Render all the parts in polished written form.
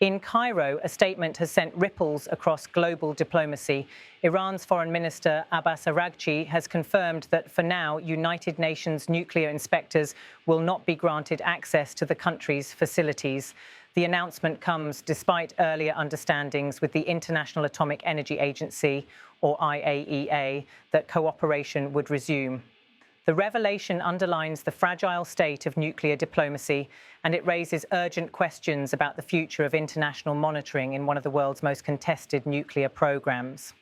In Cairo, a statement has sent ripples across global diplomacy. Iran's Foreign Minister Abbas Araghchi has confirmed that for now, United Nations nuclear inspectors will not be granted access to the country's facilities. The announcement comes despite earlier understandings with the International Atomic Energy Agency, or IAEA, that cooperation would resume. The revelation underlines the fragile state of nuclear diplomacy, and it raises urgent questions about the future of international monitoring in one of the world's most contested nuclear programs.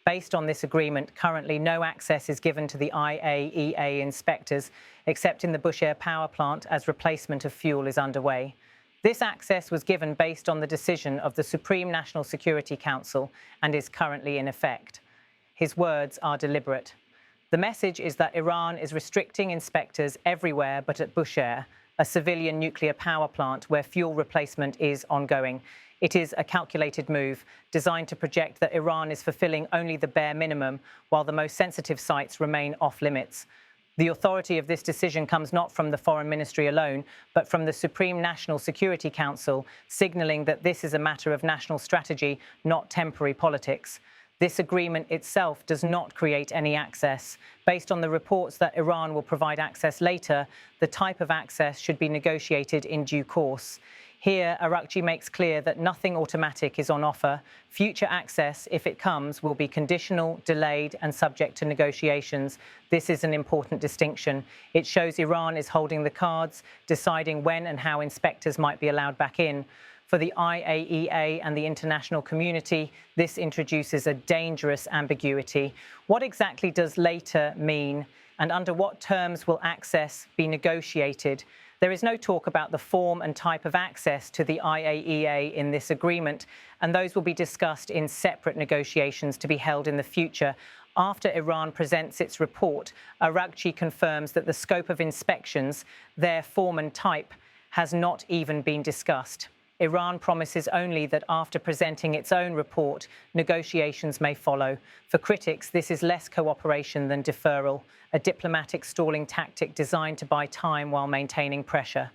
Based on this agreement, currently no access is given to the IAEA inspectors, except in the Bushehr power plant as replacement of fuel is underway. This access was given based on the decision of the Supreme National Security Council and is currently in effect. His words are deliberate. The message is that Iran is restricting inspectors everywhere but at Bushehr, a civilian nuclear power plant where fuel replacement is ongoing. It is a calculated move designed to project that Iran is fulfilling only the bare minimum, while the most sensitive sites remain off limits. The authority of this decision comes not from the Foreign Ministry alone, but from the Supreme National Security Council, signalling that this is a matter of national strategy, not temporary politics. This agreement itself does not create any access. Based on the reports that Iran will provide access later, the type of access should be negotiated in due course. Here, Araghchi makes clear that nothing automatic is on offer. Future access, if it comes, will be conditional, delayed, and subject to negotiations. This is an important distinction. It shows Iran is holding the cards, deciding when and how inspectors might be allowed back in. For the IAEA and the international community, this introduces a dangerous ambiguity. What exactly does later mean, and under what terms will access be negotiated? There is no talk about the form and type of access to the IAEA in this agreement, and those will be discussed in separate negotiations to be held in the future. After Iran presents its report, Araghchi confirms that the scope of inspections, their form and type, has not even been discussed. Iran promises only that after presenting its own report, negotiations may follow. For critics, this is less cooperation than deferral, a diplomatic stalling tactic designed to buy time while maintaining pressure.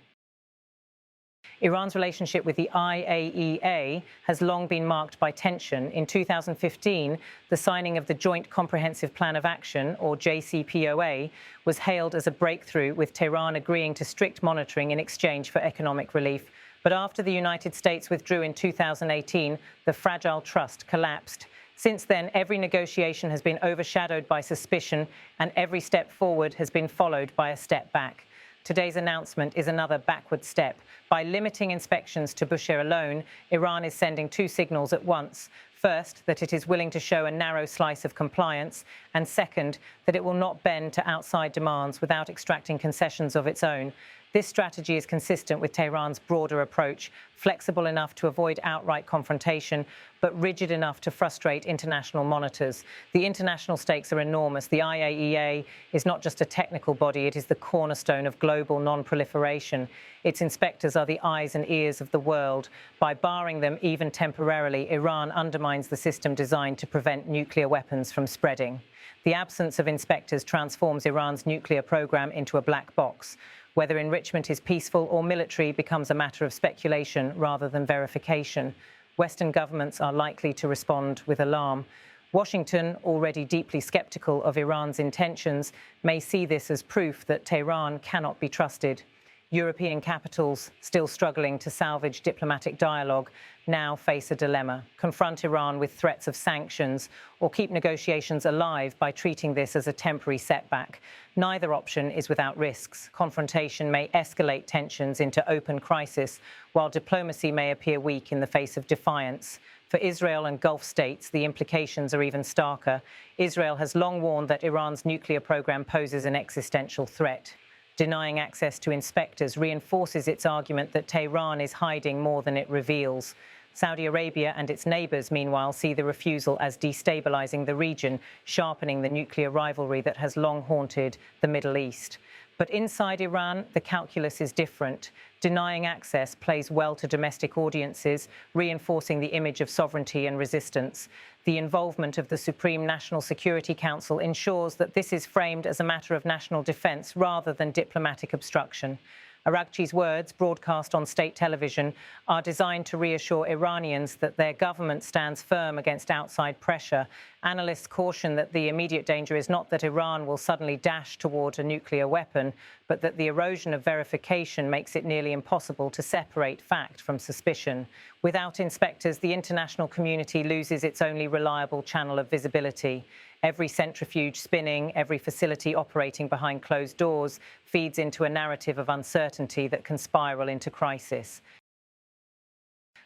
Iran's relationship with the IAEA has long been marked by tension. In 2015, the signing of the Joint Comprehensive Plan of Action, or JCPOA, was hailed as a breakthrough, with Tehran agreeing to strict monitoring in exchange for economic relief. But after the United States withdrew in 2018, the fragile trust collapsed. Since then, every negotiation has been overshadowed by suspicion, and every step forward has been followed by a step back. Today's announcement is another backward step. By limiting inspections to Bushehr alone, Iran is sending two signals at once. First, that it is willing to show a narrow slice of compliance, and second, that it will not bend to outside demands without extracting concessions of its own. This strategy is consistent with Tehran's broader approach, flexible enough to avoid outright confrontation, but rigid enough to frustrate international monitors. The international stakes are enormous. The IAEA is not just a technical body, it is the cornerstone of global non-proliferation. Its inspectors are the eyes and ears of the world. By barring them, even temporarily, Iran undermines the system designed to prevent nuclear weapons from spreading. The absence of inspectors transforms Iran's nuclear program into a black box. Whether enrichment is peaceful or military becomes a matter of speculation rather than verification. Western governments are likely to respond with alarm. Washington, already deeply skeptical of Iran's intentions, may see this as proof that Tehran cannot be trusted. European capitals, still struggling to salvage diplomatic dialogue, now face a dilemma: confront Iran with threats of sanctions or keep negotiations alive by treating this as a temporary setback. Neither option is without risks. Confrontation may escalate tensions into open crisis, while diplomacy may appear weak in the face of defiance. For Israel and Gulf states, the implications are even starker. Israel has long warned that Iran's nuclear program poses an existential threat. Denying access to inspectors reinforces its argument that Tehran is hiding more than it reveals. Saudi Arabia and its neighbours, meanwhile, see the refusal as destabilising the region, sharpening the nuclear rivalry that has long haunted the Middle East. But inside Iran, the calculus is different. Denying access plays well to domestic audiences, reinforcing the image of sovereignty and resistance. The involvement of the Supreme National Security Council ensures that this is framed as a matter of national defence rather than diplomatic obstruction. Araghchi's words, broadcast on state television, are designed to reassure Iranians that their government stands firm against outside pressure. Analysts caution that the immediate danger is not that Iran will suddenly dash toward a nuclear weapon, but that the erosion of verification makes it nearly impossible to separate fact from suspicion. Without inspectors, the international community loses its only reliable channel of visibility. Every centrifuge spinning, every facility operating behind closed doors feeds into a narrative of uncertainty that can spiral into crisis.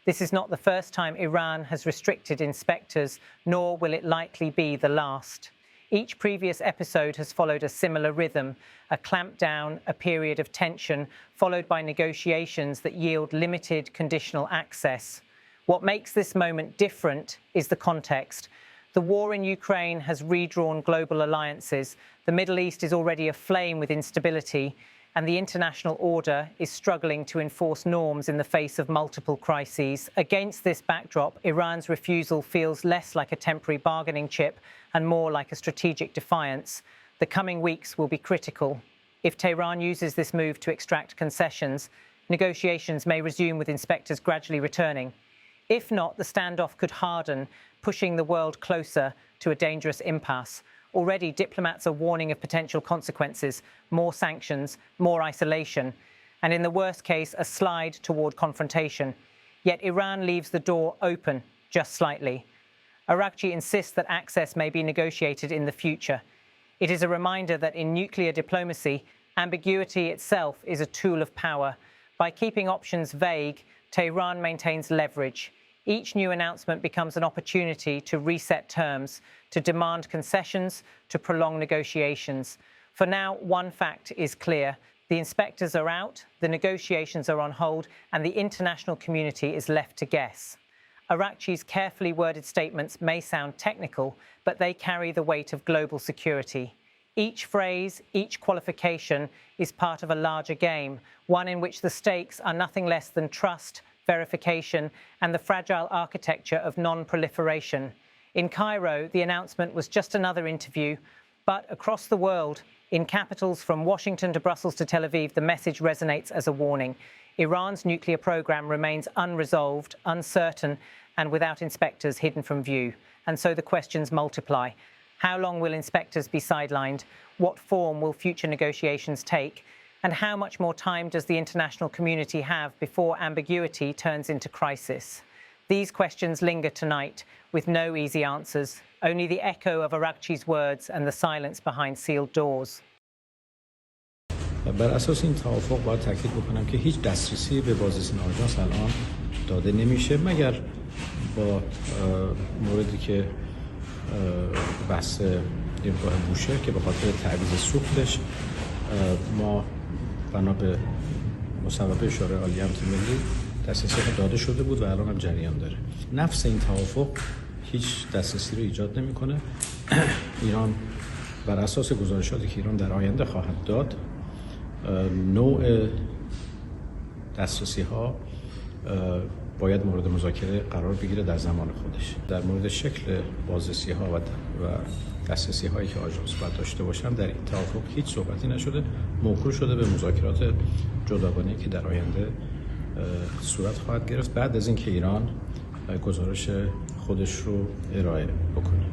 This is not the first time Iran has restricted inspectors, nor will it likely be the last. Each previous episode has followed a similar rhythm, a clampdown, a period of tension, followed by negotiations that yield limited conditional access. What makes this moment different is the context. The war in Ukraine has redrawn global alliances. The Middle East is already aflame with instability, and the international order is struggling to enforce norms in the face of multiple crises. Against this backdrop, Iran's refusal feels less like a temporary bargaining chip and more like a strategic defiance. The coming weeks will be critical. If Tehran uses this move to extract concessions, negotiations may resume with inspectors gradually returning. If not, the standoff could harden, pushing the world closer to a dangerous impasse. Already, diplomats are warning of potential consequences, more sanctions, more isolation, and in the worst case, a slide toward confrontation. Yet Iran leaves the door open, just slightly. Araghchi insists that access may be negotiated in the future. It is a reminder that in nuclear diplomacy, ambiguity itself is a tool of power. By keeping options vague, Tehran maintains leverage. Each new announcement becomes an opportunity to reset terms, to demand concessions, to prolong negotiations. For now, one fact is clear. The inspectors are out, the negotiations are on hold, and the international community is left to guess. Araghchi's carefully worded statements may sound technical, but they carry the weight of global security. Each phrase, each qualification is part of a larger game, one in which the stakes are nothing less than trust, verification, and the fragile architecture of non-proliferation. In Cairo, the announcement was just another interview, but across the world, in capitals from Washington to Brussels to Tel Aviv, the message resonates as a warning. Iran's nuclear program remains unresolved, uncertain, and without inspectors hidden from view. And so the questions multiply. How long will inspectors be sidelined? What form will future negotiations take? And how much more time does the international community have before ambiguity turns into crisis? These questions linger tonight, with no easy answers, only the echo of Araghchi's words and the silence behind sealed doors. بر اساس این توافق باید تاکید بکنم که هیچ دسترسی به بازرسان آژانس الان داده نمیشه مگر با موردی که بحث دیدگاه بوشهر که به خاطر تعویض سوختش ما بنا به مصوبه شورای عالی امنیت ملی دسترسی داده شده بود و الان هم جریان داره. نفس این توافق هیچ دسترسی رو ایجاد نمیکنه. ایران بر اساس گزارشاتی که ایران در آینده خواهد داد نوع دسترسی ها باید مورد مذاکره قرار بگیره در زمان خودش. در مورد شکل بازرسی ها و دسترسی هایی که آژانس باید داشته باشن در این توافق هیچ صحبتی نشده، موکول شده به مذاکرات جداگانه‌ای که در آینده صورت خواهد گرفت بعد از اینکه ایران گزارش خودش رو ارائه بکنه.